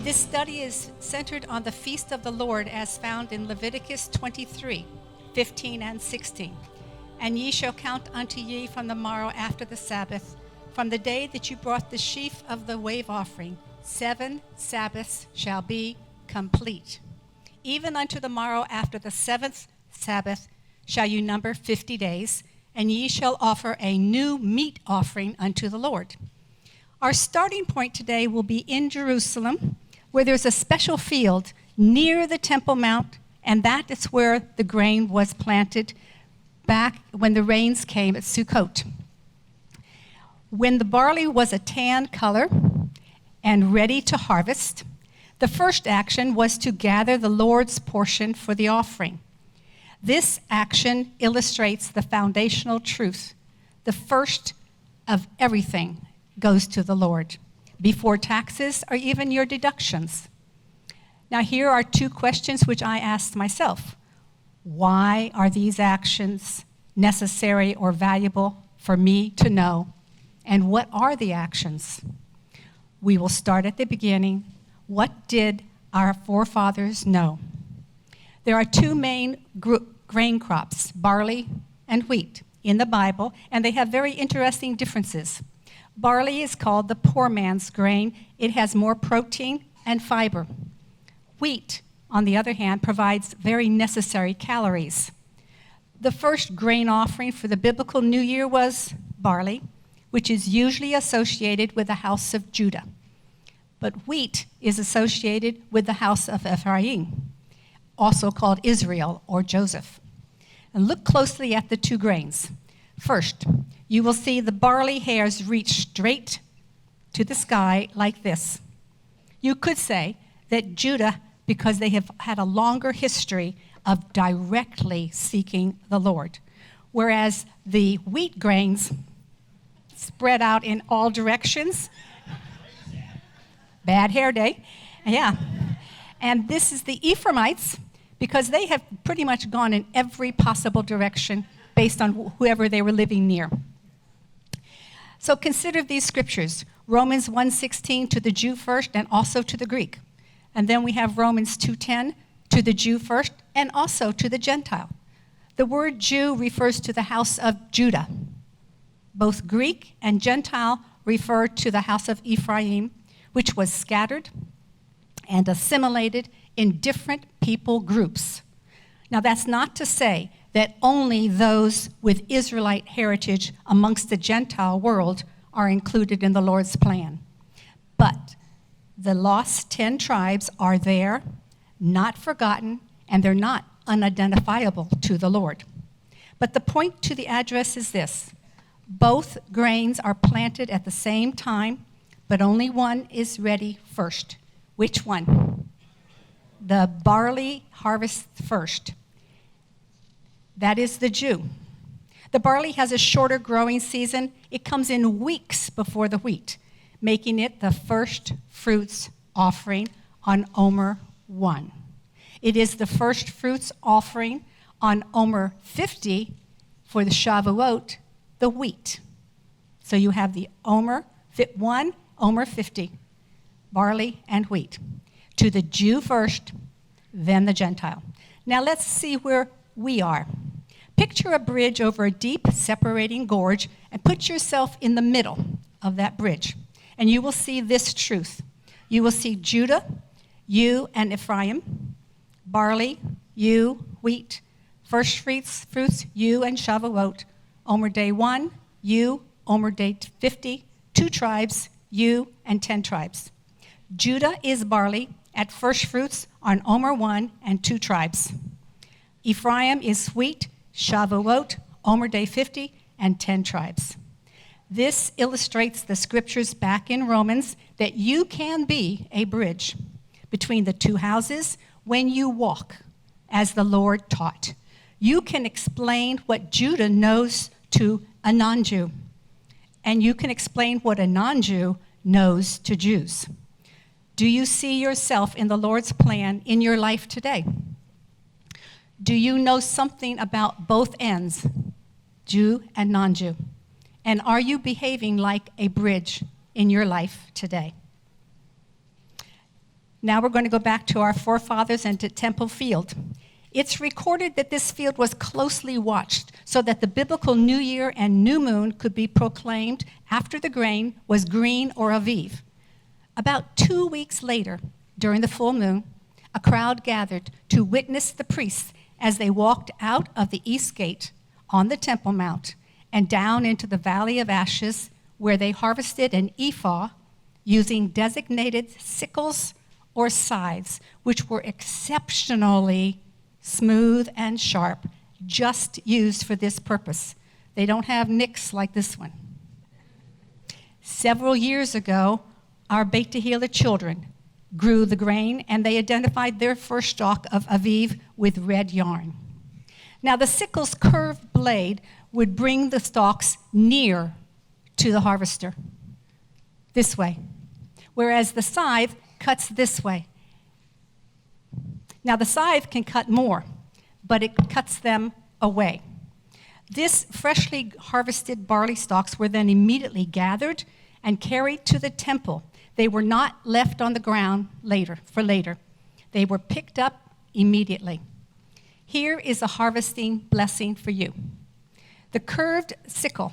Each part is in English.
This study is centered on the feast of the Lord as found in Leviticus 23, 15 and 16. And ye shall count unto ye from the morrow after the Sabbath, from the day that you brought the sheaf of the wave offering, 7 Sabbaths shall be complete. Even unto the morrow after the 7th Sabbath shall you number 50 days, and ye shall offer a new meat offering unto the Lord. Our starting point today will be in Jerusalem, where there's a special field near the Temple Mount, and that is where the grain was planted back when the rains came at Sukkot. When the barley was a tan color and ready to harvest, the first action was to gather the Lord's portion for the offering. This action illustrates the foundational truth. The first of everything goes to the Lord, before taxes or even your deductions. Now here are 2 questions which I asked myself. Why are these actions necessary or valuable for me to know? And what are the actions? We will start at the beginning. What did our forefathers know? There are 2 main grain crops, barley and wheat, in the Bible, and they have very interesting differences. Barley is called the poor man's grain. It has more protein and fiber. Wheat, on the other hand, provides very necessary calories. The first grain offering for the biblical New Year was barley, which is usually associated with the house of Judah. But wheat is associated with the house of Ephraim, also called Israel or Joseph. And look closely at the 2 grains. First, you will see the barley hairs reach straight to the sky like this. You could say that Judah, because they have had a longer history of directly seeking the Lord, whereas the wheat grains spread out in all directions. Bad hair day, yeah. And this is the Ephraimites, because they have pretty much gone in every possible direction based on whoever they were living near. So consider these scriptures. Romans 1:16 to the Jew first and also to the Greek. And then we have Romans 2:10 to the Jew first and also to the Gentile. The word Jew refers to the house of Judah. Both Greek and Gentile refer to the house of Ephraim, which was scattered and assimilated in different people groups. Now, that's not to say that only those with Israelite heritage amongst the Gentile world are included in the Lord's plan. But the lost 10 tribes are there, not forgotten, and they're not unidentifiable to the Lord. But the point to the address is this. Both grains are planted at the same time, but only one is ready first. Which one? The barley harvest first. That is the Jew. The barley has a shorter growing season. It comes in weeks before the wheat, making it the first fruits offering on Omer 1. It is the first fruits offering on Omer 50 for the Shavuot, the wheat. So you have the Omer 1, Omer 50, barley and wheat. To the Jew first, then the Gentile. Now let's see where we are. Picture a bridge over a deep separating gorge and put yourself in the middle of that bridge. And you will see this truth. You will see Judah, you and Ephraim, barley, you, wheat, first fruits, you and Shavuot, Omer day 1, you, Omer day 50, 2 tribes, you and 10 tribes. Judah is barley at first fruits on Omer 1 and 2 tribes. Ephraim is wheat, Shavuot, Omer day 50, and 10 tribes. This illustrates the scriptures back in Romans that you can be a bridge between the 2 houses when you walk as the Lord taught. You can explain what Judah knows to a non-Jew, and you can explain what a non-Jew knows to Jews. Do you see yourself in the Lord's plan in your life today? Do you know something about both ends, Jew and non-Jew? And are you behaving like a bridge in your life today? Now we're going to go back to our forefathers and to Temple Field. It's recorded that this field was closely watched so that the biblical New Year and New Moon could be proclaimed after the grain was green or aviv. About 2 weeks later, during the full moon, a crowd gathered to witness the priests as they walked out of the east gate on the Temple Mount and down into the Valley of Ashes, where they harvested an ephah using designated sickles or scythes, which were exceptionally smooth and sharp, just used for this purpose. They don't have nicks like this one. Several years ago, our Beit Tehila children grew the grain, and they identified their first stalk of aviv with red yarn. Now, the sickle's curved blade would bring the stalks near to the harvester, this way, whereas the scythe cuts this way. Now, the scythe can cut more, but it cuts them away. This freshly harvested barley stalks were then immediately gathered and carried to the temple. They were not left on the ground for later. They were picked up immediately. Here is a harvesting blessing for you. The curved sickle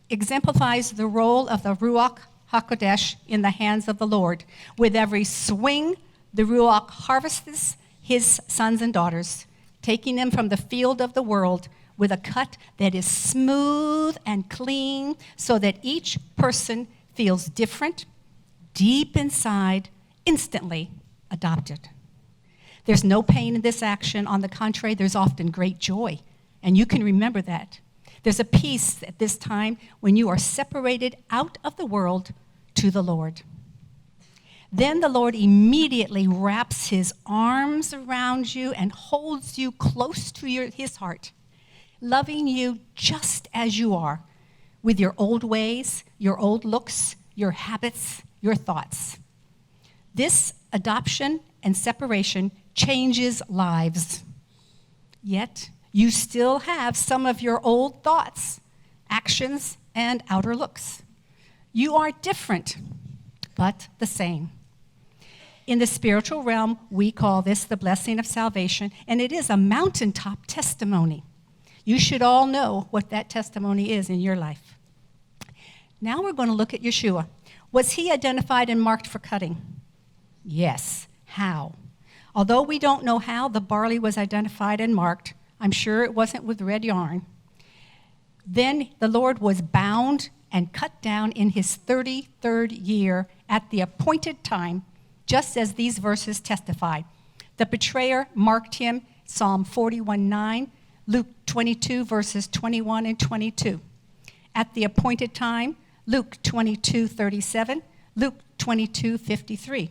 exemplifies the role of the Ruach HaKodesh in the hands of the Lord. With every swing, the Ruach harvests his sons and daughters, taking them from the field of the world with a cut that is smooth and clean so that each person feels different, deep inside, instantly adopted. There's no pain in this action. On the contrary, there's often great joy, and you can remember that. There's a peace at this time when you are separated out of the world to the Lord. Then the Lord immediately wraps his arms around you and holds you close to his heart, loving you just as you are, with your old ways, your old looks, your habits, your thoughts. This adoption and separation changes lives. Yet, you still have some of your old thoughts, actions, and outer looks. You are different, but the same. In the spiritual realm, we call this the blessing of salvation, and it is a mountaintop testimony. You should all know what that testimony is in your life. Now we're going to look at Yeshua. Was he identified and marked for cutting? Yes. How? Although we don't know how the barley was identified and marked, I'm sure it wasn't with red yarn. Then the Lord was bound and cut down in his 33rd year at the appointed time, just as these verses testify. The betrayer marked him, Psalm 41:9, Luke 22, verses 21 and 22. At the appointed time, Luke 22:37, Luke 22:53.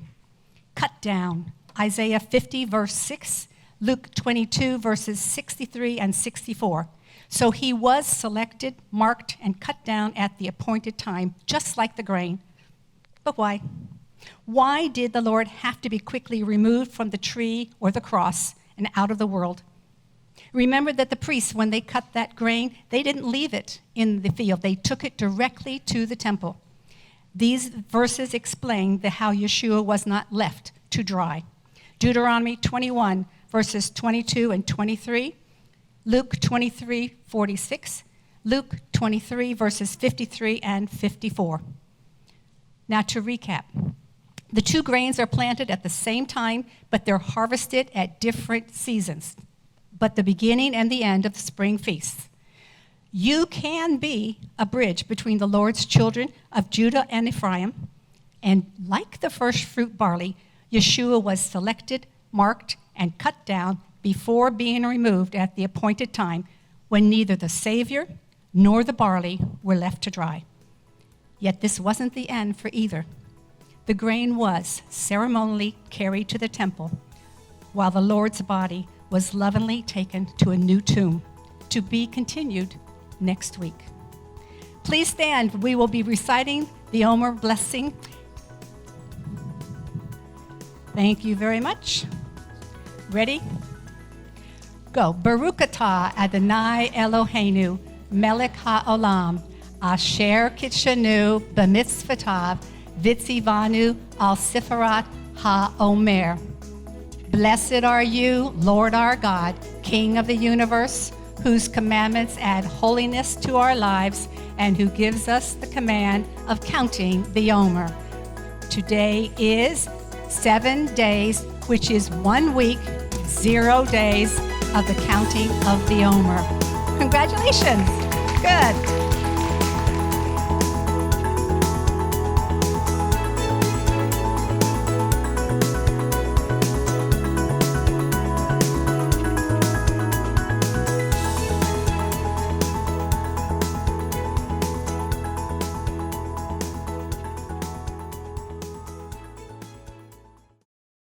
Cut down, Isaiah 50, verse 6, Luke 22, verses 63 and 64. So he was selected, marked, and cut down at the appointed time, just like the grain. But why? Why did the Lord have to be quickly removed from the tree or the cross and out of the world? Remember that the priests, when they cut that grain, they didn't leave it in the field. They took it directly to the temple. These verses explain how Yeshua was not left to dry. Deuteronomy 21, verses 22 and 23, Luke 23:46, Luke 23, verses 53 and 54. Now to recap, the two grains are planted at the same time, but they're harvested at different seasons, but the beginning and the end of the spring feasts. You can be a bridge between the Lord's children of Judah and Ephraim, and like the first fruit barley, Yeshua was selected, marked, and cut down before being removed at the appointed time when neither the Savior nor the barley were left to dry. Yet this wasn't the end for either. The grain was ceremonially carried to the temple, while the Lord's body was lovingly taken to a new tomb, to be continued next week. Please stand. We will be reciting the Omer blessing. Thank you very much. Ready? Go. Baruch atah Adonai Eloheinu, melech ha'olam, asher kitshanu b'mitzvotav, vitzivanu al sifarat Ha-Omer. Blessed are you, Lord our God, King of the universe, whose commandments add holiness to our lives and who gives us the command of counting the Omer. Today is 7 days, which is 1 week, 0 days of the counting of the Omer. Congratulations. Good.